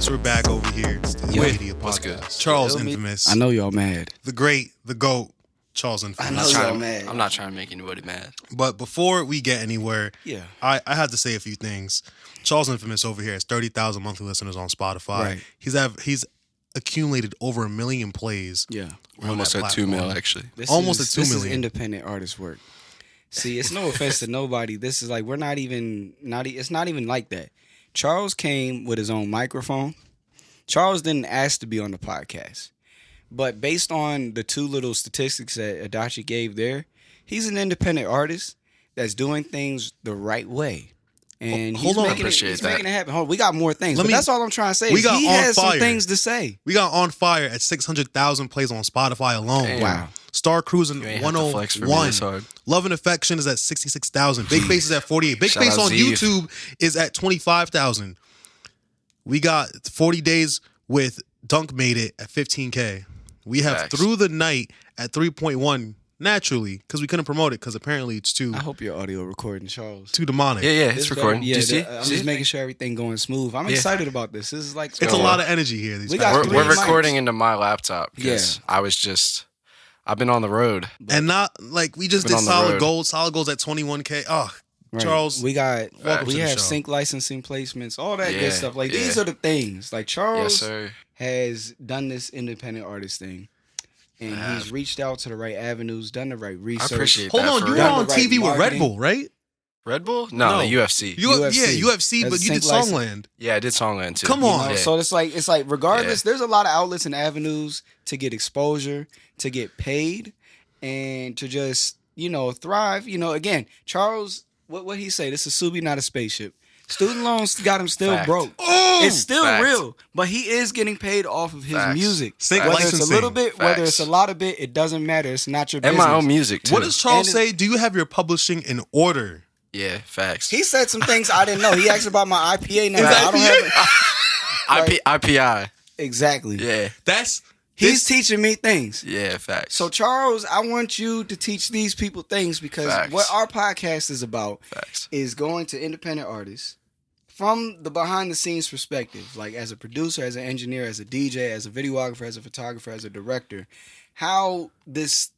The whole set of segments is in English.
Yes, we're back over here. It's the iLLMedia podcast. Charles Infamous. I know y'all mad. The great, the GOAT, Charles Infamous. I'm not trying to make anybody mad. But before we get anywhere, Yeah. I had to say a few things. Charles Infamous over here has 30,000 monthly listeners on Spotify. Right. He's accumulated over 1 million plays. Yeah. We're almost at 2 mil, actually. Almost at 2 This million. is independent artist work. See, it's no offense to nobody. This is like, we're not even, it's not even like that. Charles came with his own microphone. Charles didn't ask to be on the podcast. But based on the two little statistics that Adachi gave there, he's an independent artist that's doing things the right way. And he's making it happen. Hold on, we got more things. But that's all I'm trying to say. He has some things to say. We got On Fire at 600,000 plays on Spotify alone. Damn. Wow. Star Cruising 101. Love and Affection is at 66,000. Big Face is at 48. Big Face on YouTube is at 25,000. We got 40 Days with Dunk Made It at 15K. We have Through the Night at 3.1 naturally because we couldn't promote it because apparently it's too. I hope your audio recording, Charles. Too demonic. Yeah, it's recording. Yeah, See? I'm just making sure everything going smooth. I'm excited about this. This is like it's a lot of energy here. We're recording into my laptop because I've been on the road. And not like we just did Solid Gold. Solid Gold's at 21K. Oh, right. Charles. We have sync licensing placements, all that good stuff. Like these are the things. Like Charles has done this independent artist thing. And he's reached out to the right avenues, done the right research. I appreciate that. Hold on, you were on TV with Red Bull, right? Red Bull? No, the UFC. Yeah, UFC, but you did Songland. Yeah, I did Songland too. Come on. So it's like regardless, there's a lot of outlets and avenues to get exposure, to get paid, and to just, thrive. Again, Charles, what he say? This is Subi, not a spaceship. Student loans got him still broke. It's still real, but he is getting paid off of his music. Whether it's a little bit, whether it's a lot of it, it doesn't matter. It's not your business. And my own music too. What does Charles say? Do you have your publishing in order? Yeah, facts. He said some things I didn't know. He asked about my IPA now. I don't have it. IPI. Exactly. Yeah. He's teaching me things. Yeah, facts. So, Charles, I want you to teach these people things because what our podcast is about is going to independent artists from the behind-the-scenes perspective, like as a producer, as an engineer, as a DJ, as a videographer, as a photographer, as a director, how this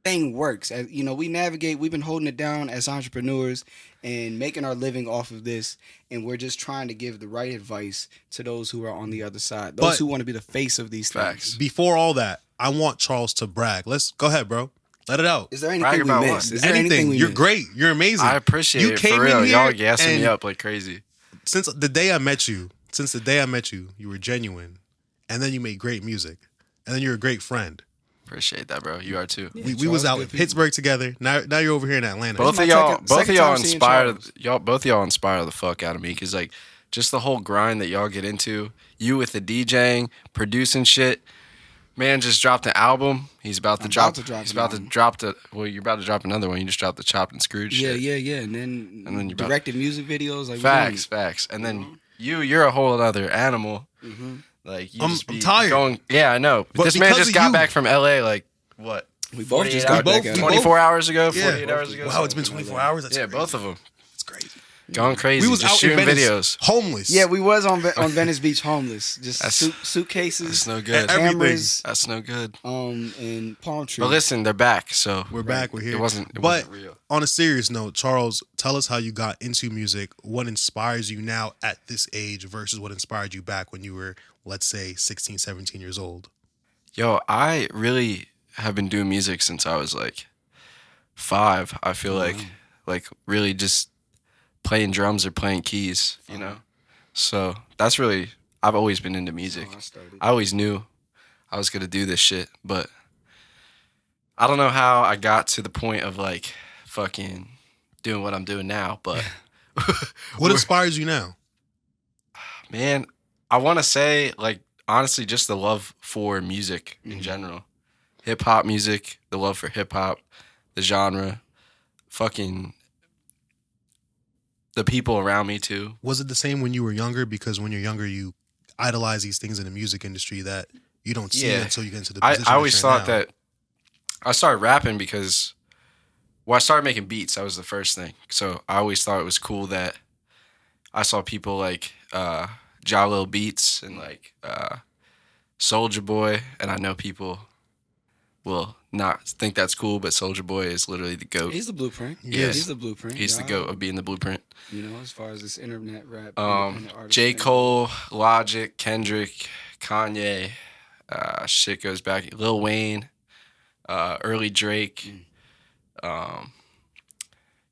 thing works. As we navigate, we've been holding it down as entrepreneurs and making our living off of this, and we're just trying to give the right advice to those who are on the other side, those who want to be the face of these things. Before all that, I want Charles to brag. Let's go ahead, bro. Let it out. Is there anything we missed? Is there anything we You're missed? Great. You're amazing. I appreciate it. For real. Y'all gassing me up like crazy. Since the day I met you, you were genuine, and then you made great music, and then you're a great friend. Appreciate that, bro. You are too. Yeah, we was out in Pittsburgh together. Now you're over here in Atlanta. Both of y'all inspire the fuck out of me because like just the whole grind that y'all get into. You with the DJing, producing shit. Man just dropped an album. He's about to drop. Well, you're about to drop another one. You just dropped the Chopped and Screwed shit. Yeah. And then you directed music videos. Like facts. And then you're a whole other animal. Mm-hmm. Like I'm tired. I know. But this man just got back from LA. Like what? We both just got back. 24 hours ago. 48 hours ago. Wow, it's been 24 hours. That's crazy. Both of them. It's crazy. Going crazy. We was just out shooting in Venice, videos. Homeless. Yeah, we was on Venice Beach homeless. Just suitcases. That's no good. Cameras. That's no good. And palm trees. But listen, they're back. So we're back. We're here. It wasn't real. On a serious note, Charles, tell us how you got into music. What inspires you now at this age versus what inspired you back when you were, let's say, 16, 17 years old? Yo, I really have been doing music since I was like 5. I feel like really just playing drums or playing keys, So that's really, I've always been into music. I always knew I was going to do this shit, but I don't know how I got to the point of like fucking doing what I'm doing now, but. What inspires you now? Man, I want to say like, honestly, just the love for music in general. Hip hop music, the love for hip hop, the genre, fucking the people around me too. Was it the same when you were younger? Because when you're younger, you idolize these things in the music industry that you don't see until you get into the position. I always thought that I started rapping because, I started making beats. That was the first thing. So I always thought it was cool that I saw people like Jalil Beats and like Soulja Boy, and I know people will not think that's cool, but Soulja Boy is literally the GOAT. He's the blueprint. Yes. He's the blueprint. He's the GOAT of being the blueprint. You know, as far as this internet rap, J. Cole, Logic, Kendrick, Kanye, shit goes back. Lil Wayne, early Drake. Yeah,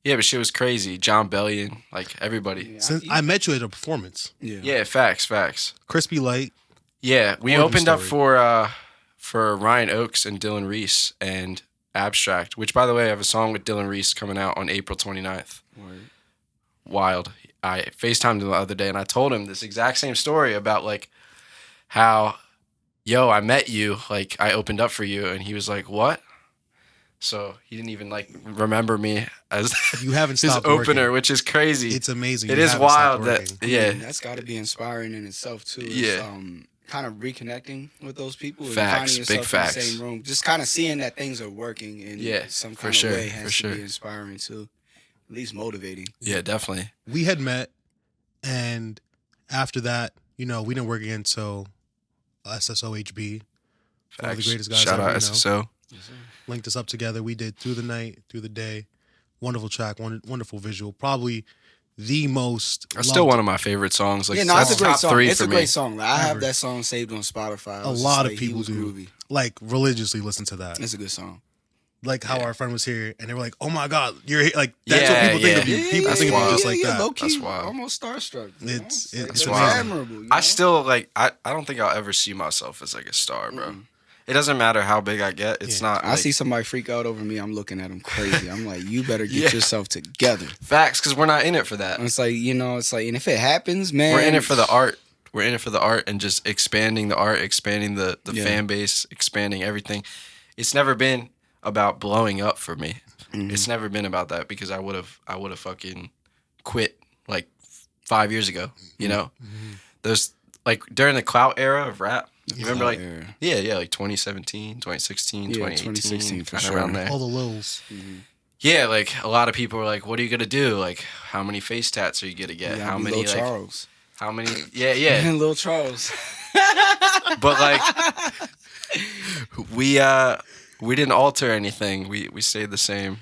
but shit was crazy. John Bellion, like everybody. Yeah, since I met you at a performance. Yeah, facts. Crispy Light. Yeah, we opened up for Ryan Oakes and Dylan Reese and Abstract, which, by the way, I have a song with Dylan Reese coming out on April 29th. Word. Wild. I FaceTimed him the other day, and I told him this exact same story about, like, how, yo, I met you, like, I opened up for you, and he was like, what? So he didn't even, like, remember me as you haven't his stopped opener, working. which is crazy. It's amazing. It is wild that, yeah. That's got to be inspiring in itself, too. Yeah. Kind of reconnecting with those people and facts, finding yourself big facts. in the same room. Just kind of seeing that things are working in some kind of way has to be inspiring too. At least motivating. Yeah, definitely. We had met, and after that, you know, we didn't work again until SSOHB. One of the greatest guys Shout ever, out SSO. Yes, linked us up together. We did Through the Night, Through the Day. Wonderful track, wonderful visual. Probably the most. That's still one of my favorite songs. Like, yeah, no, it's a great top song. three It's for a great me. song. Like, I have that song saved on Spotify. A lot of people do. Groovy. Like, religiously listen to that. It's a good song. Like how our friend was here, and they were like, "Oh my God, you're here!" Like that's what people think of you. People think of you just like that. Low key, that's wild. Almost starstruck. It's admirable. You know? I still like. I don't think I'll ever see myself as like a star, bro. It doesn't matter how big I get. It's not. I see somebody freak out over me. I'm looking at them crazy. I'm like, you better get yourself together. Facts, because we're not in it for that. And it's like, you know, it's like, and if it happens, man, we're in it for the art. We're in it for the art and just expanding the art, expanding the fan base, expanding everything. It's never been about blowing up for me. It's never been about that because I would have fucking quit like 5 years ago. You know, there's like during the clout era of rap. You remember like like 2017, 2016, 2018, for kind of sure. around there. All the lils. Yeah, like a lot of people were like, "What are you gonna do? Like, how many face tats are you gonna get? How many Lil Charles? How many? Yeah, Lil Charles." But like, we didn't alter anything. We stayed the same,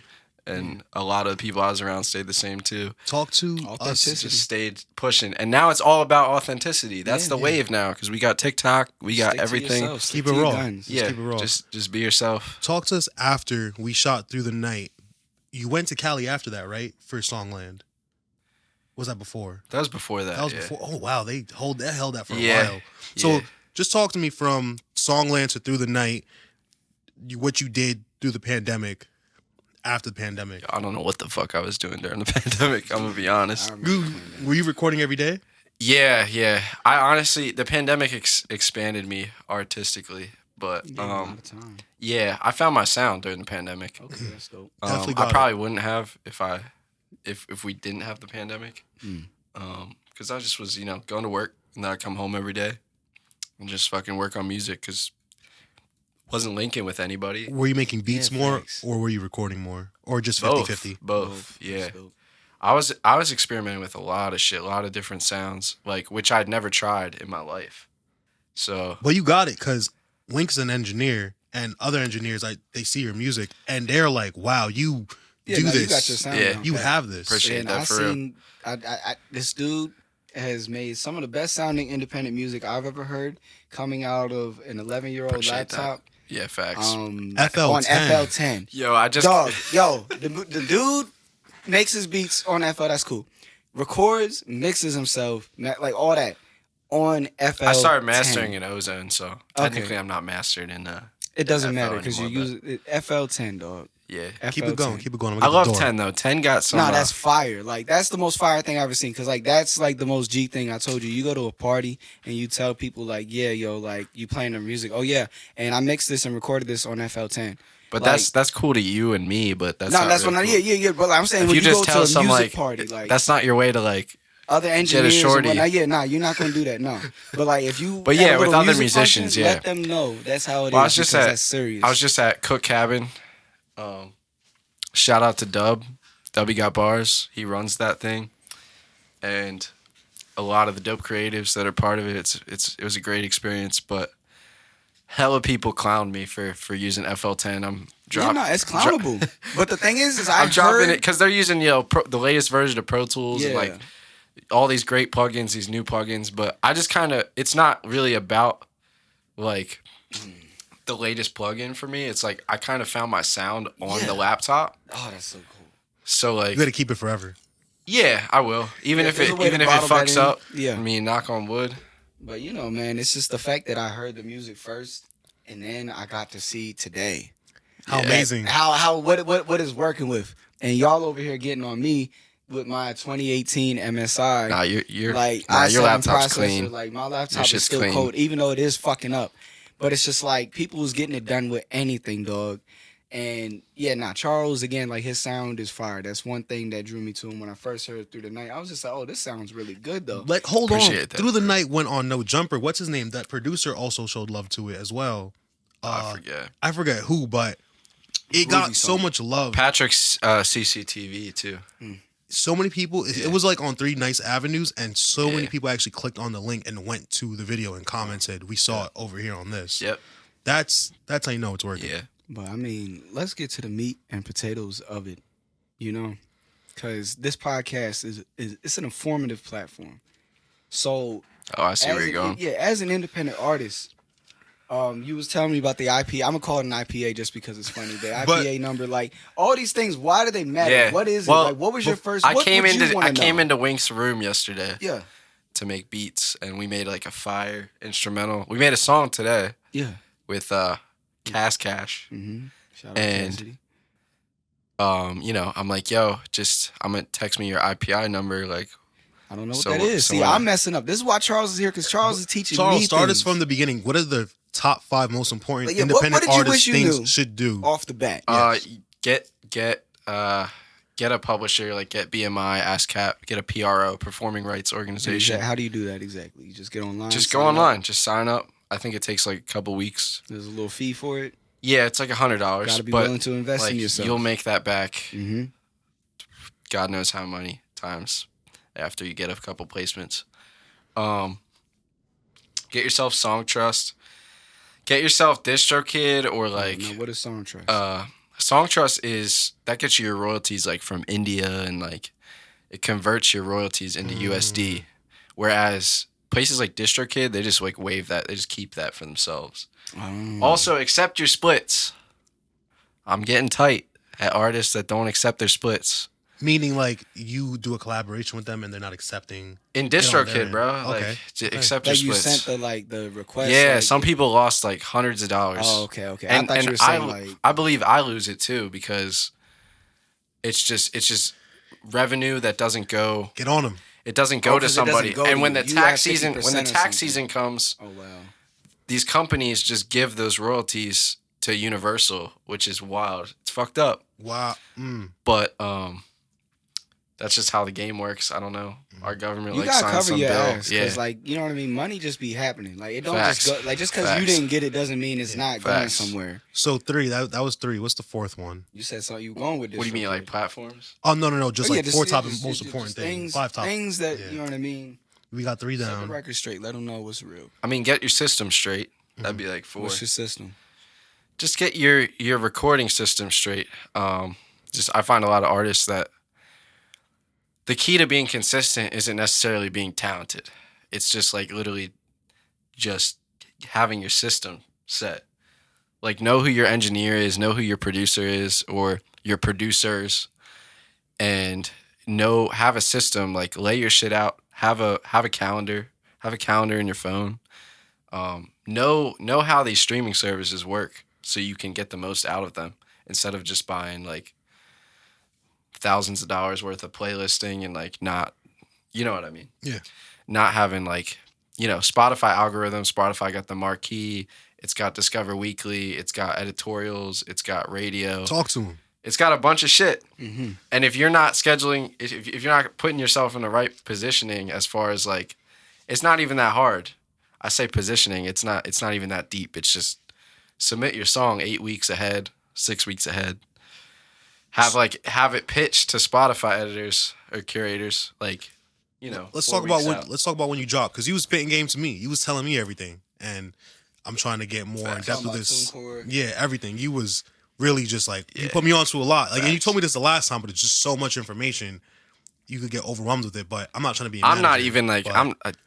and a lot of the people I was around stayed the same too. Talk to us. Just stayed pushing, and now it's all about authenticity. That's the wave now because we got TikTok, we got everything. Keep it raw. Yeah, keep it raw. Just be yourself. Talk to us after we shot Through the Night. You went to Cali after that, right? For Songland. Was that before? That was before that. That was before. Oh wow, they held that for a while. So Yeah. just talk to me from Songland to Through the Night. What you did through the pandemic, after the pandemic. I don't know what the fuck I was doing during the pandemic. I'm gonna be honest. Were you recording every day? Yeah. I honestly, the pandemic expanded me artistically, but yeah, I found my sound during the pandemic. Okay, that's dope. I probably wouldn't have if we didn't have the pandemic, because I just was going to work and then I come home every day and just fucking work on music because wasn't linking with anybody. Were you making beats more, or were you recording more, or just 50-50? Both. Yeah. I was experimenting with a lot of shit, a lot of different sounds, like which I'd never tried in my life. So, well, you got it because Wink's an engineer, and other engineers, they see your music and they're like, "Wow, you do this. You got your sound. Yeah, you have this." Appreciate that for real. This dude has made some of the best sounding independent music I've ever heard coming out of an 11-year-old laptop. That. Yeah, facts. FL10. On FL10. The dude makes his beats on FL. That's cool. Records, mixes himself, like all that on FL10. I started mastering in Ozone, so technically I'm not mastered in. It doesn't FL matter because you anymore, use FL10, dog. Yeah, keep it going. I love 10 though. 10 got some. Nah, that's fire. Like that's the most fire thing I've ever seen. Cause like that's like the most G thing. I told you. You go to a party and you tell people like, yeah, yo, like you playing their music. Oh yeah, and I mixed this and recorded this on FL10. But like, that's cool to you and me. But that's that's really what. Cool. Yeah. But like, I'm saying if when you just go tell to a music like, party, like that's not your way to like. Other engineers, get a shorty. You're not gonna do that. No, but like if you, but yeah, with other musicians, let them know that's how it is. That's serious. I was just at Cook Cabin. Shout out to Dub. Dubby got bars. He runs that thing, and a lot of the dope creatives that are part of it. It was a great experience, but hella people clowned me for using FL10. It's clownable. But the thing is I'm dropping it because they're using the latest version of Pro Tools and like all these great plugins, these new plugins. But I just kind of, it's not really about like the latest plugin for me. It's like I kind of found my sound on the laptop. Oh, that's so cool. So like you got to keep it forever. Yeah, I will. Even if it fucks up. Yeah. I mean, knock on wood. But you know, man, it's just the fact that I heard the music first, and then I got to see today. How amazing! What is working with, and y'all over here getting on me with my 2018 MSI. Nah, you're like your laptop's clean. Like my laptop is still cold, even though it is fucking up. But it's just like people was getting it done with anything, dog. And Charles, again, like his sound is fire. That's one thing that drew me to him when I first heard it Through the Night. I was just like, oh, this sounds really good though. Like, hold Appreciate on. That. Through the Night went on No Jumper. What's his name? That producer also showed love to it as well. I forget who, but it got so much love. Patrick's CCTV too. So many people. It was like on 3 nice avenues, and so many people actually clicked on the link and went to the video and commented, "We saw it over here on this." Yep. That's how you know it's working. Yeah. But I mean, let's get to the meat and potatoes of it, you know, because this podcast it's an informative platform. So, I see where you're going. Yeah, as an independent artist, you was telling me about the IPA. I'm gonna call it an IPA just because it's funny. The IPA number, like all these things. Why do they matter? Yeah. What is it? Like, what was your first? I came into Wink's room yesterday. Yeah. To make beats, and we made like a fire instrumental. We made a song today. Yeah. With Cash. Mm-hmm. Shout out and Cassidy. You know, I'm like, yo, I'm gonna text me your IPI number. Like, I don't know what that is. See, I'm messing up. This is why Charles is here, because Charles is teaching me Charles, start things. us from the beginning. What are the top 5 most important independent artist things should do off the bat? Yes. Get a publisher, like get BMI, ASCAP, get a PRO, Performing Rights Organization. How do you do that exactly? You just get online. Just go online. Just sign up. I think it takes like a couple weeks. There's a little fee for it. Yeah, it's like $100. Gotta be willing to invest in yourself. You'll make that back. Mm-hmm. God knows how many times after you get a couple placements. Get yourself Song Trust. Get yourself DistroKid or like. No, what is Song Trust? Song Trust that gets you your royalties like from India, and like it converts your royalties into USD, whereas places like DistroKid, they just like waive that. They just keep that for themselves. Also, accept your splits. I'm getting tight at artists that don't accept their splits. Meaning, like, you do a collaboration with them and they're not accepting. In DistroKid, bro. Okay. Like, accept your splits. You sent the request. Yeah, like, some people lost like hundreds of dollars. Oh, okay. And, I thought you were saying I believe I lose it too, because it's just revenue that doesn't go. Get on them. It doesn't go to somebody. And when the tax season comes, oh wow, these companies just give those royalties to Universal, which is wild. It's fucked up. Wow. But that's just how the game works. I don't know. Our government signs some bill. Because like, you know what I mean? Money just be happening. Like, it don't just go. Like, just because you didn't get it doesn't mean it's not going somewhere. So 3. That was 3. What's the 4th one? You said something. You going with this? What do you mean, like platforms? Oh no. Just like 4 top most important things. 5 top things that you know what I mean. We got 3 down. Set the record straight. Let them know what's real. I mean, get your system straight. That'd be like 4. What's your system? Just get your recording system straight. I find a lot of artists that the key to being consistent isn't necessarily being talented. It's just like literally just having your system set. Like, know who your engineer is, know who your producer is, or your producers, and have a system. Like, lay your shit out. Have a calendar. Have a calendar in your phone. Know how these streaming services work, so you can get the most out of them, instead of just buying like thousands of dollars worth of playlisting and like not, you know what I mean? Yeah. Not having like, you know, Spotify algorithm. Spotify got the marquee. It's got Discover Weekly. It's got editorials. It's got radio. Talk to them. It's got a bunch of shit. Mm-hmm. And if you're not scheduling, if you're not putting yourself in the right positioning, as far as like, it's not even that hard. I say positioning. It's not even that deep. It's just submit your song 8 weeks ahead, 6 weeks ahead. Have it pitched to Spotify editors or curators, like, let's talk about when you dropped, because you was spitting game to me. You was telling me everything, and I'm trying to get more in depth with this. Yeah, everything. You was really just like you put me onto a lot. Like, and you told me this the last time, but it's just so much information. You could get overwhelmed with it, but I'm not trying to be. I'm not even like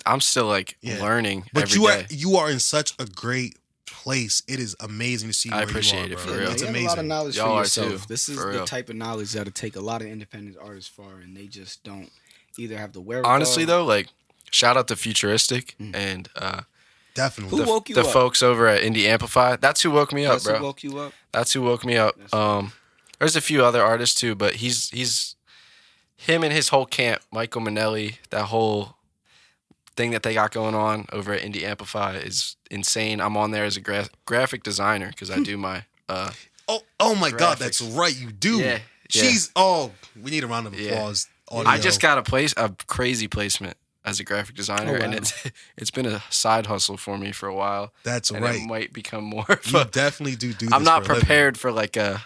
I'm still like learning. But you are in such a great place. It is amazing to see. I appreciate it for real. It's amazing. You have a lot of knowledge Y'all for yourself. Too, this is the real. Type of knowledge that'll take a lot of independent artists far, and they just don't either have the wherewithal. Honestly, though, like shout out to Futuristic and definitely who woke you the up? folks over at Indie Amplify. That's who woke me up, bro. Who woke you up? That's who woke me up. There's a few other artists too, but he's him and his whole camp, Michael Manelli, that whole thing that they got going on over at Indie Amplify is insane. I'm on there as a graphic designer because I do my oh my God, that's right, you do. Yeah, we need a round of applause. I just got a crazy placement as a graphic designer, and it's been a side hustle for me for a while. That's and right. It might become more. You definitely do. I'm not prepared for that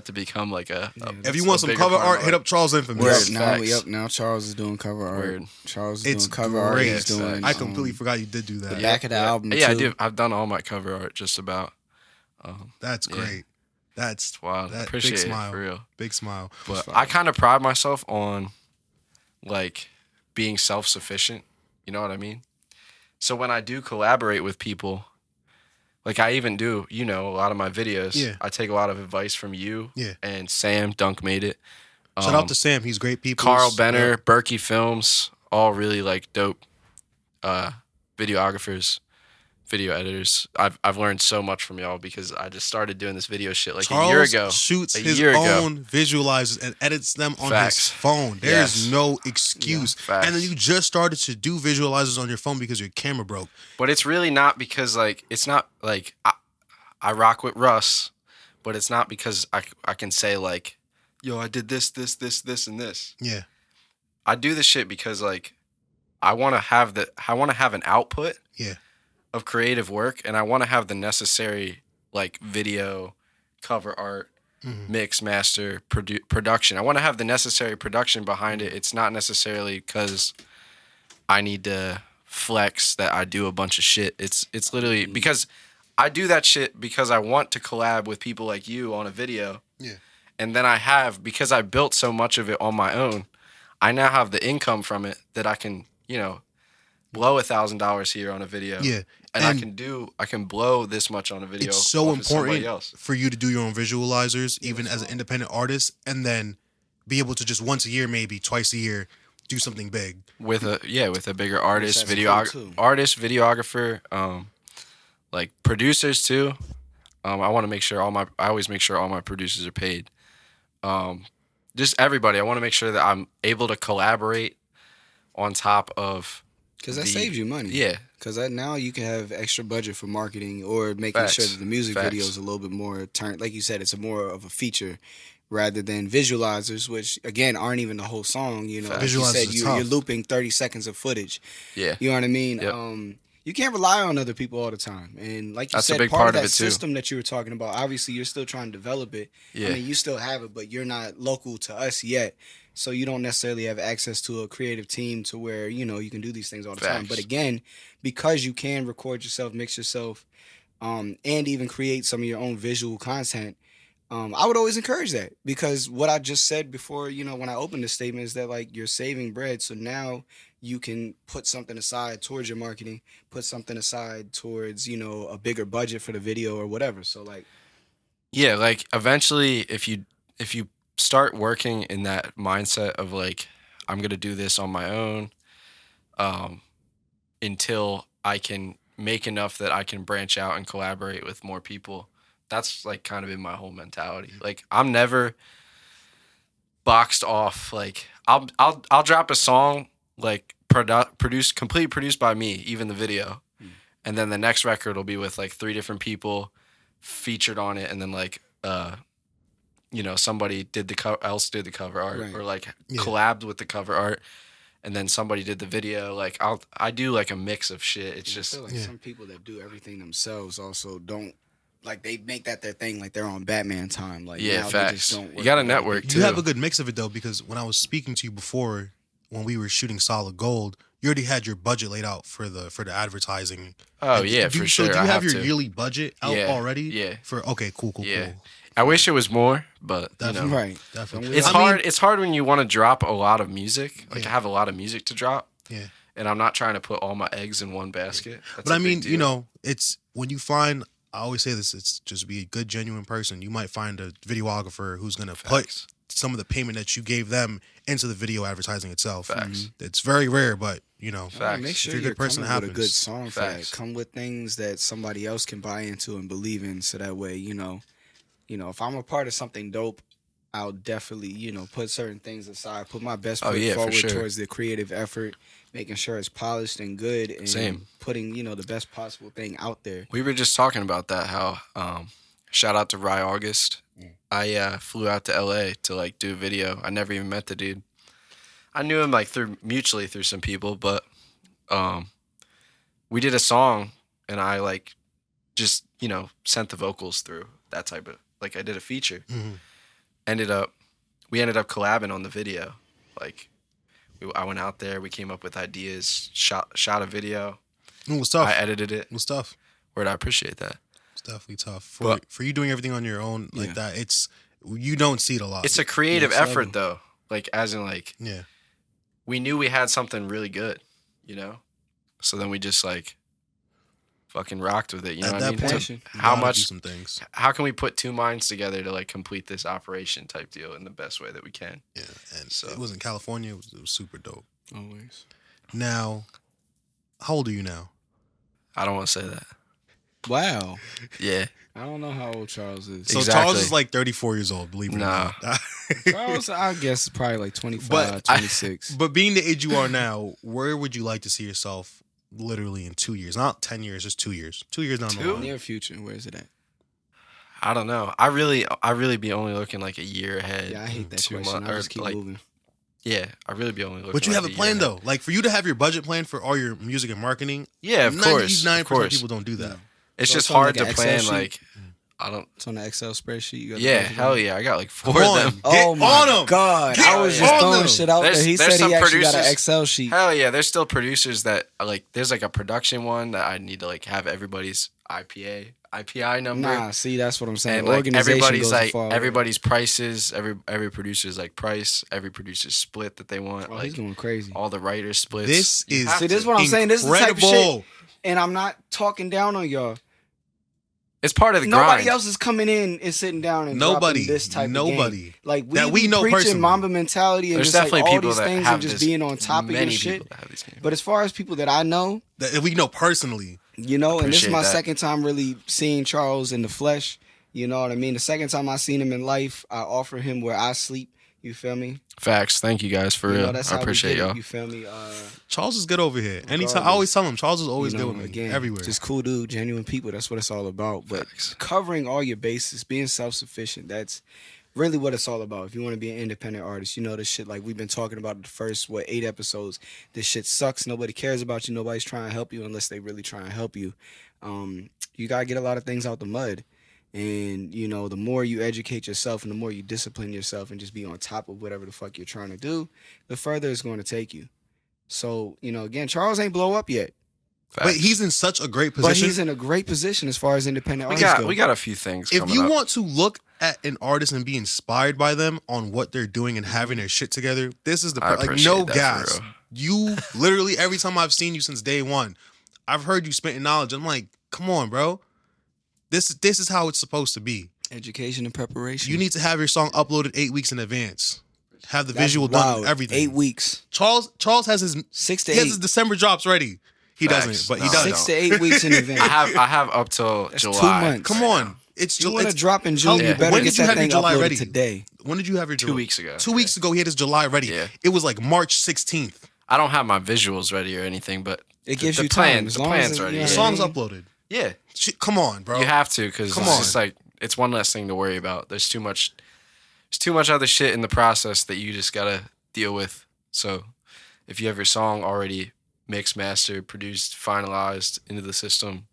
to become like a if you want some cover art, hit up Charles Infamous. Now Charles is doing cover art. Word. Charles is doing cover art. He's doing, I completely forgot you did do that. The back of the album. Yeah, too. I do. I've done all my cover art just about. That's great. That's wild. I appreciate big smile. It for real. Big smile. But I kind of pride myself on like being self-sufficient. You know what I mean? So when I do collaborate with people, like I even do, a lot of my videos. Yeah. I take a lot of advice from you. Yeah. And Sam, Dunk Made It. Shout out to Sam. He's great people. Carl Benner, Berkey Films, all really like dope videographers, video editors. I've learned so much from y'all because I just started doing this video shit like Charles a year ago. Shoots his own visualizers and edits them on his phone. There is no excuse. Yeah, and then you just started to do visualizers on your phone because your camera broke. But it's really not because like it's not like I rock with Russ, but it's not because I can say like, yo, I did this, and this. Yeah. I do this shit because like I want to have an output. Yeah. Of creative work, and I want to have the necessary like video, cover art, mix, master, production. I want to have the necessary production behind it. It's not necessarily because I need to flex that I do a bunch of shit. It's literally because I do that shit because I want to collab with people like you on a video. Yeah. And then because I built so much of it on my own, I now have the income from it that I can, blow $1,000 here on a video. Yeah. And I can blow this much on a video. It's so important for you to do your own visualizers, even as an independent artist, and then be able to just once a year, maybe twice a year, do something big with a bigger artist, videographer, like producers too. I want to make sure I always make sure all my producers are paid. Just everybody. I want to make sure that I'm able to collaborate on top of. Because that saves you money. Yeah. Because now you can have extra budget for marketing or making sure that the music video is a little bit more turned. Like you said, it's more of a feature rather than visualizers, which, again, aren't even the whole song. Like you said, you're looping 30 seconds of footage. Yeah. You know what I mean? Yep. You can't rely on other people all the time. And like you That's said, a big part of that it too. system that you were talking about, obviously you're still trying to develop it. Yeah. I mean, you still have it, but you're not local to us yet. So you don't necessarily have access to a creative team to where, you can do these things all the time. But again, because you can record yourself, mix yourself, and even create some of your own visual content, I would always encourage that. Because what I just said before, when I opened the statement is that, like, you're saving bread. So now you can put something aside towards your marketing, put something aside towards, a bigger budget for the video or whatever. So, like... Yeah, like, eventually, if you start working in that mindset of like I'm gonna do this on my own until I can make enough that I can branch out and collaborate with more people. That's like kind of in my whole mentality. Like I'm never boxed off. Like I'll drop a song like completely produced by me, even the video, and then the next record will be with like 3 different people featured on it, and then like somebody did else did the cover art, or like collabed with the cover art, and then somebody did the video. Like I do like a mix of shit. It's just I feel like some people that do everything themselves also don't like they make that their thing. Like they're on Batman time. Like facts. They just don't you got a network too. You have a good mix of it though, because when I was speaking to you before, when we were shooting Solid Gold, you already had your budget laid out for the advertising. Oh, yeah, for sure. So do you have your yearly budget out already? Yeah. Okay, cool. I wish it was more, but definitely. you know. Right. Definitely. It's hard. It's hard when you want to drop a lot of music. Like I have a lot of music to drop. Yeah. And I'm not trying to put all my eggs in one basket. That's but I mean, you know, it's when you find. I always say this: it's just be a good, genuine person. You might find a videographer who's gonna put some of the payment that you gave them into the video advertising itself. Facts. It's very rare, but you know, make sure if you're a good person, it happens. With a good song for that. Come with things that somebody else can buy into and believe in, so that way, you know, if I'm a part of something dope, I'll definitely, put certain things aside, put my best foot forward towards the creative effort, making sure it's polished and good, and putting, the best possible thing out there. We were just talking about that, how shout out to Rye August. I flew out to LA to like do a video. I never even met the dude. I knew him like mutually through some people, but we did a song and I like just, sent the vocals through, that type of, like I did a feature. We ended up collabing on the video. Like I went out there, we came up with ideas, shot a video. It was tough. I edited it. It was tough. Word, I appreciate that. It's definitely tough. For you doing everything on your own like that, you don't see it a lot. It's a creative effort though. Like as in like we knew we had something really good, So then we just like fucking rocked with it. You know what I mean? Point, how can we put two minds together to like complete this operation type deal in the best way that we can? Yeah, and so it was in California. It was super dope. Always. Now, how old are you now? I don't want to say that. Wow. Yeah. I don't know how old Charles is. So Charles is like 34 years old, believe it or not. Charles, I guess, is probably like 25, 26. But being the age you are now, where would you like to see yourself literally in 2 years? Not 10 years, just 2 years. 2 years down the line. Near future, where is it at? I don't know. I really be only looking like a year ahead. Yeah, I hate that question. I'll just keep moving. Yeah, I really be only looking. But you like have a plan though. Like for you to have your budget plan for all your music and marketing. Yeah, of course. 99% of people don't do that. It's just hard to plan. Like I don't. It's on the Excel spreadsheet. You got hell yeah! I got like 4 of them. Oh my god! I was just throwing shit out there. He said he actually got an Excel sheet. Hell yeah! There's still producers that like. There's like a production one that I need to like have everybody's IPI number. Nah, see, that's what I'm saying. And like everybody's prices. Every producer's like price. Every producer's split that they want. Bro, like he's going crazy. All the writers splits. This is what I'm saying. This is the type of shit. And I'm not talking down on y'all. It's part of the Nobody grind. else is coming in and sitting down and dropping this type of game. Like we know preaching personally. Mamba mentality and There's just like all people these things and just being on top of your shit. But as far as people that I know, that we know personally, and this is my second time really seeing Charles in the flesh. You know what I mean? The second time I seen him in life, I offer him where I sleep. You feel me? Facts. Thank you guys for real. I appreciate y'all. You feel me? Charles is good over here. Anytime, I always tell him Charles is always good with me. Again, everywhere. Just cool dude, genuine people. That's what it's all about. But covering all your bases, being self-sufficient, that's really what it's all about. If you want to be an independent artist, this shit like we've been talking about the first 8 episodes. This shit sucks. Nobody cares about you. Nobody's trying to help you unless they really try and help you. You gotta get a lot of things out the mud. And, the more you educate yourself and the more you discipline yourself and just be on top of whatever the fuck you're trying to do, the further it's going to take you. So, again, Charles ain't blow up yet. Facts. But he's in such a great position. But he's in a great position as far as independent artists go. We got a few things If you want to look at an artist and be inspired by them on what they're doing and having their shit together, this is the like no gas. You literally, every time I've seen you since day one, I've heard you spitting knowledge. I'm like, come on, bro. This is how it's supposed to be. Education and preparation. You need to have your song uploaded 8 weeks in advance. Have the visual done and everything. 8 weeks. Charles has his 6 to 8. He has his December drops ready. He doesn't, but he does. 6 to 8 weeks in advance. I have up till That's July. 2 months. Come on. You want to drop in June, you better when get did you that have your thing July uploaded ready? Today. When did you have your July? 2 weeks ago. 2 weeks ago, he had his July ready. Yeah. It was like March 16th. I don't have my visuals ready or anything, but it gives you time. The plan's ready. The song's uploaded. Yeah. Come on, bro. You have to, because it's just like, it's one less thing to worry about. There's too much other shit in the process that you just gotta deal with. So if you have your song already mixed, mastered, produced, finalized into the system,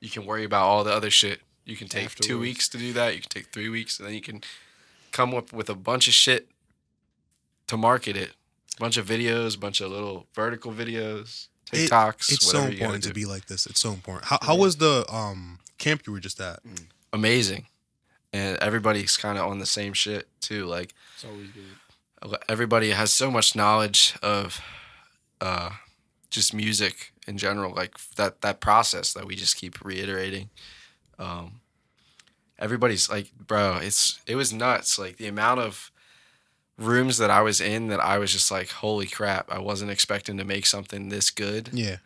you can worry about all the other shit. You can take 2 weeks to do that. You can take 3 weeks, and then you can come up with a bunch of shit to market it. bunch of videos, bunch of little vertical videos, TikToks. It's so important to be like this. It's so important. How was the camp you were just at? Amazing, and everybody's kind of on the same shit too. Like, it's always good. Everybody has so much knowledge of just music in general, like that process that we just keep reiterating. Everybody's like, bro, it was nuts. Like the amount of rooms that I was in that I was just like, holy crap, I wasn't expecting to make something this good. Yeah.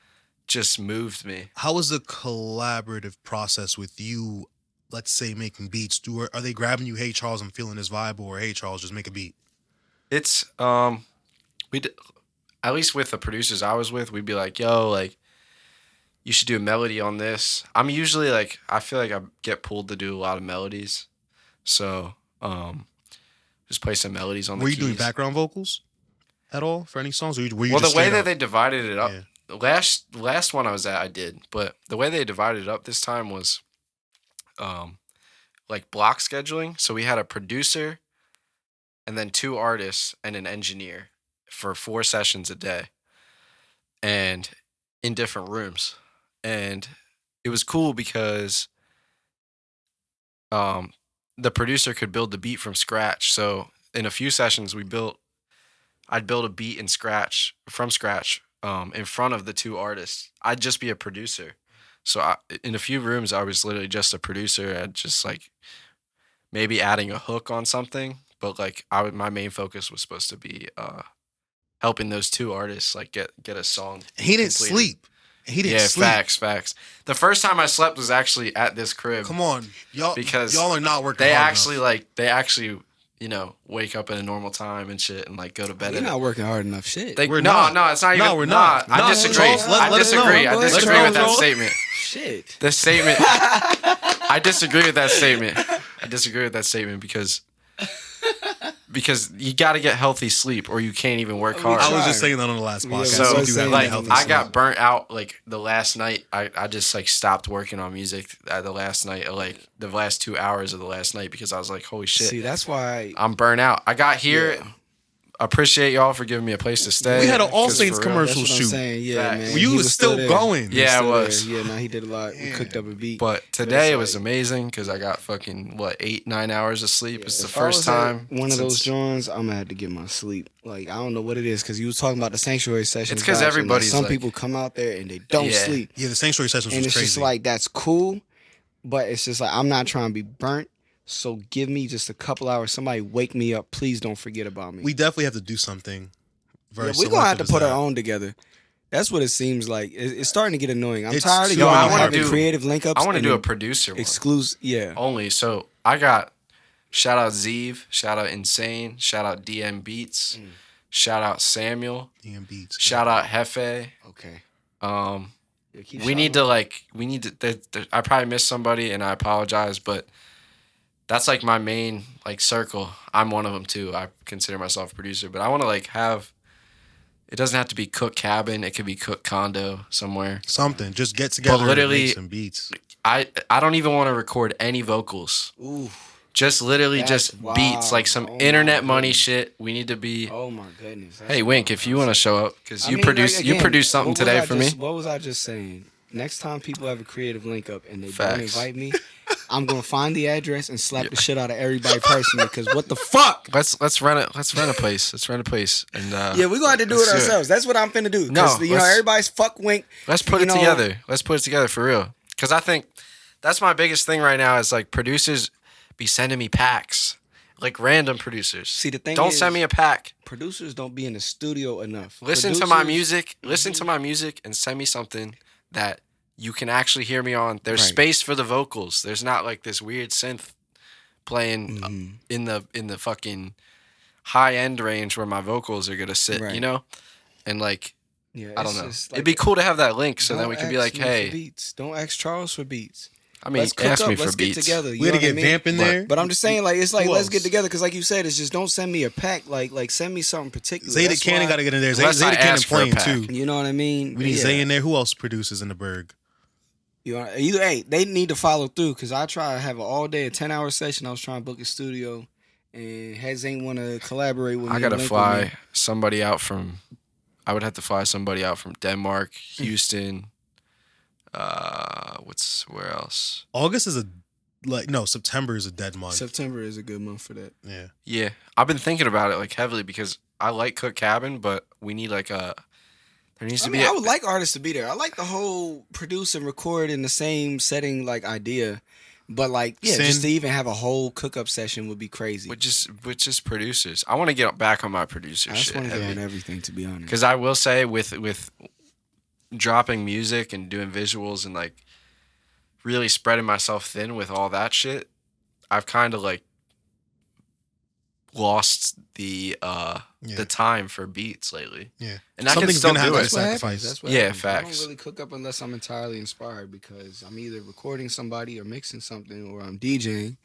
Just moved me. How was the collaborative process with you, let's say, making beats? Are they grabbing you, hey, Charles, I'm feeling this vibe, or hey, Charles, just make a beat? It's, at least with the producers I was with, we'd be like, yo, like, you should do a melody on this. I'm usually like, I feel like I get pulled to do a lot of melodies. So, just play some melodies on the keys. Were you doing background vocals at all for any songs? Or were you well, just the way that up? they divided it up, last one I was at, I did. But the way they divided it up this time was like block scheduling. So we had a producer and then 2 artists and an engineer for 4 sessions a day and in different rooms. And it was cool because the producer could build the beat from scratch. So in a few sessions, I'd build a beat from scratch in front of the 2 artists. I'd just be a producer. So in a few rooms, I was literally just a producer. I'd just like maybe adding a hook on something. But like my main focus was supposed to be helping those 2 artists like get a song. He didn't sleep. He didn't sleep. Yeah, facts. The first time I slept was actually at this crib. Come on, y'all. Because y'all are not working. They hard actually enough. they actually wake up at a normal time and shit and like go to bed. You're not working hard enough. Shit. No, it's not even. No, we're not. I disagree. I disagree with that statement. Shit. This statement. I disagree with that statement. Because you got to get healthy sleep or you can't even work hard. I was just saying that on the last podcast. So like I got burnt out like the last night. I just like stopped working on music the last night, like the last 2 hours of the last night because I was like, holy shit. See, that's why I'm burnt out. I got here. Yeah. Appreciate y'all for giving me a place to stay. We had an All Saints commercial shoot. Yeah, man. You was still going. Yeah, I was. Yeah, no, he did a lot. We cooked up a beat. But today it was amazing because I got fucking 8-9 hours of sleep. It's the first time. One of those joints, I'm gonna have to get my sleep. Like I don't know what it is because you was talking about the sanctuary sessions. It's because everybody's some people come out there and they don't sleep. Yeah, the sanctuary sessions was crazy. And it's crazy. just like that's cool, but it's just like I'm not trying to be burnt. So give me just a couple hours. Somebody wake me up. Please don't forget about me. We definitely have to do something. We're going to have to put our own together. That's what it seems like. It's starting to get annoying. I'm tired of I want to do creative link ups. I want to do a producer one. Exclusive, yeah. Only. So I got shout out Zeev, shout out Insane, shout out DM Beats, shout out Samuel, DM Beats, shout out Hefe. Okay. We need to. I probably missed somebody and I apologize, but that's like my main like circle. I'm one of them too. I consider myself a producer, but I want to like have. It doesn't have to be Cook Cabin. It could be Cook Condo somewhere. Something. Just get together and make some beats. I don't even want to record any vocals. Ooh. Just literally beats, like some internet money shit. We need to be. Oh my goodness. Hey Wink, if you want to show up, because you produced something today for me. What was I just saying? Next time people have a creative link up and they don't invite me, I'm gonna find the address and slap the shit out of everybody personally. Because what the fuck? Let's rent a place. Let's rent a place. And yeah, we're gonna have to do it ourselves. That's what I'm finna do. No, everybody's fuck Wink. Let's put it together. Let's put it together for real. Because I think that's my biggest thing right now is like producers be sending me packs. Like random producers. See, the thing don't send me a pack. Producers don't be in the studio enough. Listen to my music and send me something that you can actually hear me on. There's space for the vocals. There's not like this weird synth playing in the fucking high end range where my vocals are gonna sit, you know? And like I don't know. Like, it'd be cool to have that link so then we can be like, hey. Beats. Don't ask Charles for beats. I mean, ask me for beats. Get together. We had to get Vamp in there. But I'm just saying, like, it's like, let's get together. Because like you said, it's just don't send me a pack. Like send me something particular. Zeta Cannon got to get in there. Zeta Cannon playing too. You know what I mean? We need Zay in there. Who else produces in the Berg? They need to follow through. Because I try to have an all day, a 10-hour session. I was trying to book a studio and Hez ain't want to collaborate with me. I gotta fly somebody out from. I would have to fly somebody out from Denmark, Houston. Where else? August is September is a dead month. September is a good month for that. Yeah. Yeah, I've been thinking about it like heavily because I like Cook Cabin, but we need like a. There needs to be. I would like artists to be there. I like the whole produce and record in the same setting like idea, but like just to even have a whole cook up session would be crazy. With just producers. I want to get back on my producer shit. I just want to get on everything, to be honest. Because I will say with dropping music and doing visuals and like really spreading myself thin with all that shit, I've kind of like lost the time for beats lately. Yeah. And I can still do it. Sacrifice. That's what yeah, happens. facts. I don't really cook up unless I'm entirely inspired because I'm either recording somebody or mixing something or I'm DJing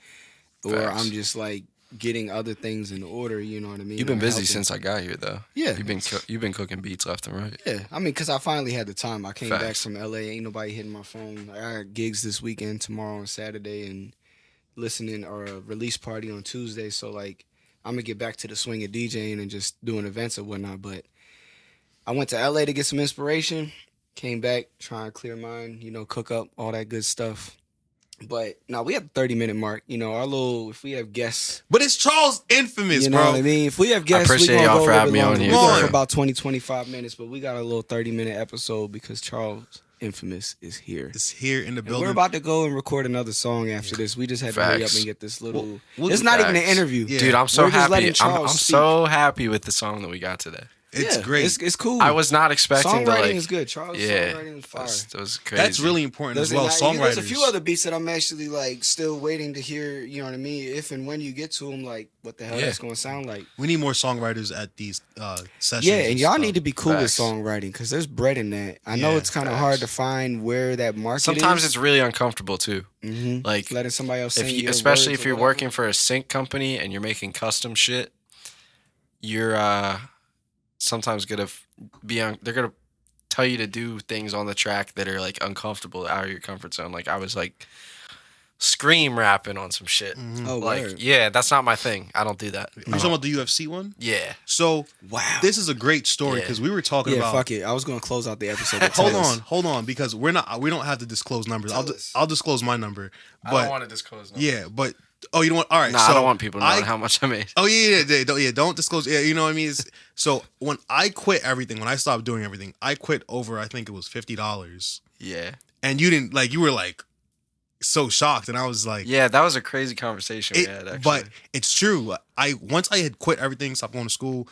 or Facts. I'm just like getting other things in order, you know what I mean? You've been busy helping. since I got here though. Yeah. You've been cooking beats left and right. Yeah, I mean, because I finally had the time. I came back Facts. from LA. Ain't nobody hitting my phone. I got gigs this weekend, tomorrow and Saturday, and listening or a release party on Tuesday. So, like, I'm going to get back to the swing of DJing and just doing events and whatnot. But I went to LA to get some inspiration. Came back, trying to clear mind, cook up, all that good stuff. But now we have the 30-minute mark. If we have guests. But it's Charles Infamous, you know bro. what I mean? If we have guests, I appreciate y'all for having me on here. We're going for about 20, 25 minutes, but we got a little 30-minute episode because Charles Infamous is here. It's here in the building. We're about to go and record another song after this. We just had to hurry up and get this little. It's not even an interview, dude. I'm so happy. I'm so happy with the song that we got today. It's great. It's cool. I was not expecting songwriting is good. Charles' songwriting is fire. That was crazy. That's really important as well. Songwriters. There's a few other beats that I'm actually like still waiting to hear. You know what I mean? If and when you get to them, like what the hell that's going to sound like. We need more songwriters at these sessions. Yeah, and y'all need to be cool with songwriting because there's bread in that. I know it's kind of hard to find where that market Sometimes is. it's really uncomfortable too. Mm-hmm. Like letting somebody else sing especially if you're working for a sync company and you're making custom shit, you're sometimes gonna they're gonna tell you to do things on the track that are like uncomfortable out of your comfort zone. Like I was like scream rapping on some shit. Mm-hmm. Oh, like word. Yeah, that's not my thing. I don't do that. You talking about the UFC one? Yeah. So wow, this is a great story because we were talking about. Yeah, fuck it. I was gonna close out the episode. Hold on, because we don't have to disclose numbers. I'll disclose my number. But I don't want to disclose numbers. Yeah, but you don't want. All right, nah, so I don't want people to know how much I made. Oh don't disclose. Yeah, you know what I mean. So when I quit everything, when I stopped doing everything, I quit over. I think it was $50. Yeah. And you didn't like. You were like so shocked, and I was like, yeah, that was a crazy conversation we had. Actually, but it's true. Once I had quit everything, stopped going to school.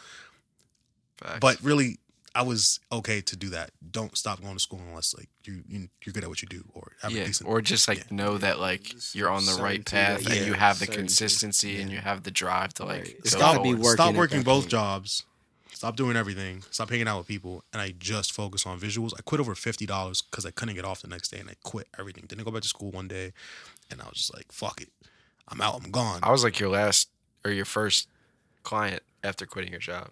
Facts. But really, I was okay to do that. Don't stop going to school unless like you're good at what you do or have a decent. Or just like know that like you're on the right path and you have the consistency and you have the drive to like it's gotta be working. Stop working both jobs. Stop doing everything. Stop hanging out with people, and I just focus on visuals. I quit over $50 because I couldn't get off the next day, and I quit everything. Didn't go back to school one day, and I was just like, "Fuck it, I'm out. I'm gone." I was like your first client after quitting your job.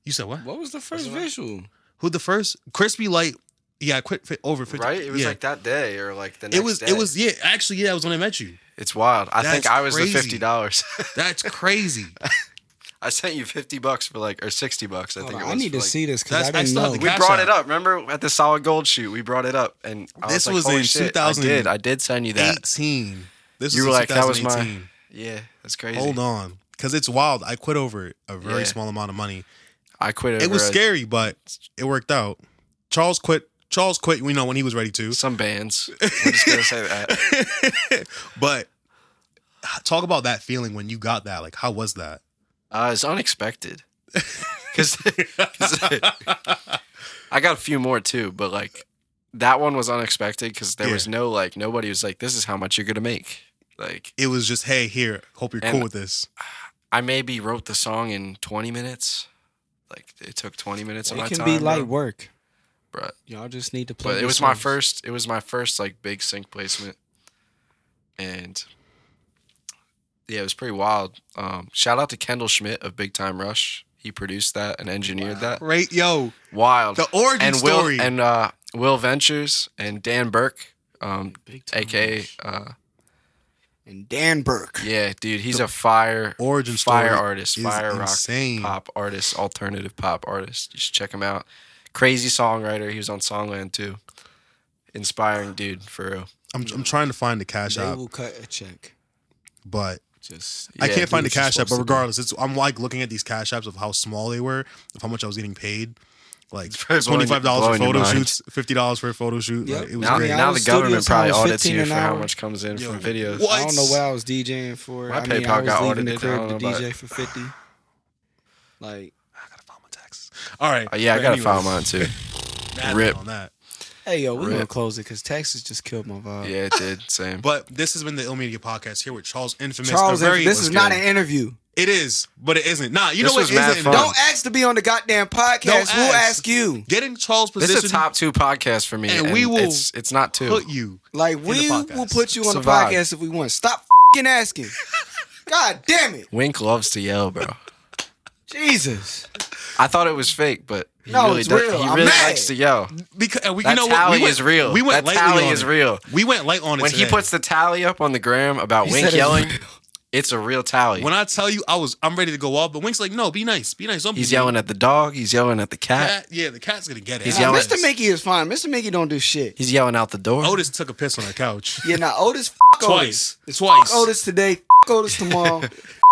You said what? What was the first visual? Who the first? Crispy Light. Yeah, I quit over 50. Right? It was like that day or like the next day. It was actually it was when I met you. It's wild. I think I was crazy. The $50. That's crazy. I sent you $50 for like, or $60. I think it was. I need to see this because I didn't know. We brought it up. Remember at the Solid Gold shoot, we brought it up, and this was in like, 2000. I did send you that. 18. This you was were like, that was 2018. Yeah, that's crazy. Hold on, because it's wild. I quit over a very small amount of money. I quit. It was scary, but it worked out. Charles quit. We know when he was ready to. Some bands. I'm just gonna say that. But talk about that feeling when you got that. Like, how was that? It's unexpected. Because I got a few more too, but like that one was unexpected because there was no like nobody was like, "This is how much you're gonna make." Like it was just, "Hey, here, hope you're cool with this." I maybe wrote the song in 20 minutes. Like it took 20 minutes of my time. It can be light work, bro. Y'all just need to play. But it was my first. It was my first like big sync placement, and yeah, it was pretty wild. Shout out to Kendall Schmidt of Big Time Rush. He produced that and engineered that. Great, yo, wild. The origin story. Will Ventures and Dan Burke, aka and Dan Burke. Yeah, dude, he's a fire origin fire story artist, is fire insane. rock pop artist, alternative pop artist. You should check him out. Crazy songwriter. He was on Songland too. Inspiring dude, for real. I'm trying to find the Cash App. They will cut a check. But just I can't find the Cash App. But regardless, I'm like looking at these Cash Apps of how small they were, of how much I was getting paid. Like $25 for photo shoots, $50 for a photo shoot. Yep. Like, it was now, great. now the government probably audits you for how hour. much comes in from videos. What? I don't know what I was DJing for. My I mean, PayPal I was got leaving audited. the crib I don't to know DJ for 50. Like, I gotta file my taxes. All right. Yeah, I gotta file mine too. Rip on that. hey, yo, we're going to close it because Texas just killed my vibe. Yeah, it did. Same. But this has been the iLLMedia podcast here with Charles Infamous. This is not an interview. It is, but it isn't. Nah, you This know what? was mad Isn't fun. Don't ask to be on the goddamn podcast. We'll ask you. Getting Charles' position. This is a top 2 podcast for me, and we will it's not 2. put you. Like, we will put you on Survive. the podcast if we want. Stop fucking asking. God damn it. Wink loves to yell, bro. Jesus. I thought it was fake, but he No, really it's does. real. He I'm really mad. likes to yell. Because you That know what? tally is real. We went That lightly tally on is it. real. We went light on it When today. he puts the tally up on the gram about He Wink said it's yelling, real. it's a real tally. When I tell you I'm ready to go off, but Wink's like, no, be nice. Be nice. Don't He's be yelling at the dog. He's yelling at the cat. Yeah, the cat's gonna get it. He's Nah, yelling- Mr. Mickey is fine. Mr. Mickey don't do shit. He's yelling out the door. Otis took a piss on our couch. Yeah, now Otis Twice. Otis. Twice. Fuck Otis today. Otis tomorrow.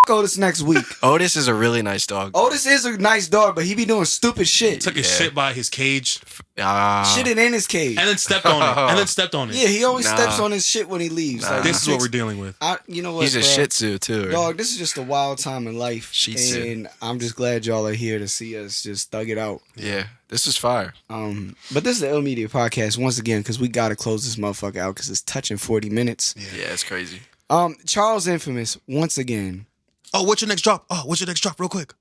Otis next week. Otis is a really nice dog. Otis is a nice dog, but he be doing stupid shit. Took his shit by his cage Shitted in his cage. and then stepped on it. Yeah, he always Nah. steps on his shit when he leaves. Nah. Like, This is what we're dealing with. You know what? He's a bro? Shih Tzu too. Right? Dog, this is just a wild time in life. Shih Tzu. And I'm just glad y'all are here to see us just thug it out. Yeah, this is fire. But this is the iLLMedia podcast once again because we gotta close this motherfucker out because it's touching 40 minutes. Yeah, it's crazy. Charles Infamous once again. Oh, what's your next drop? Real quick.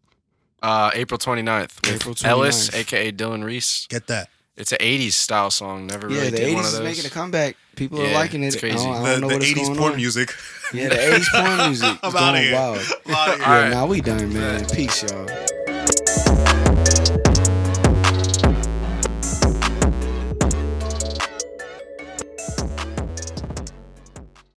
April 29th with April 29th. Ellis, aka Dylan Reese. Get that. It's an 80s style song. Never Yeah, really the did 80s one of is those. making a comeback. People are Yeah, liking it. it's crazy. I don't know The what is 80s going porn on. music. Yeah, the 80s porn music. I'm is outta going here. wild. I'm outta here. Yeah, now we done, man. Peace, y'all.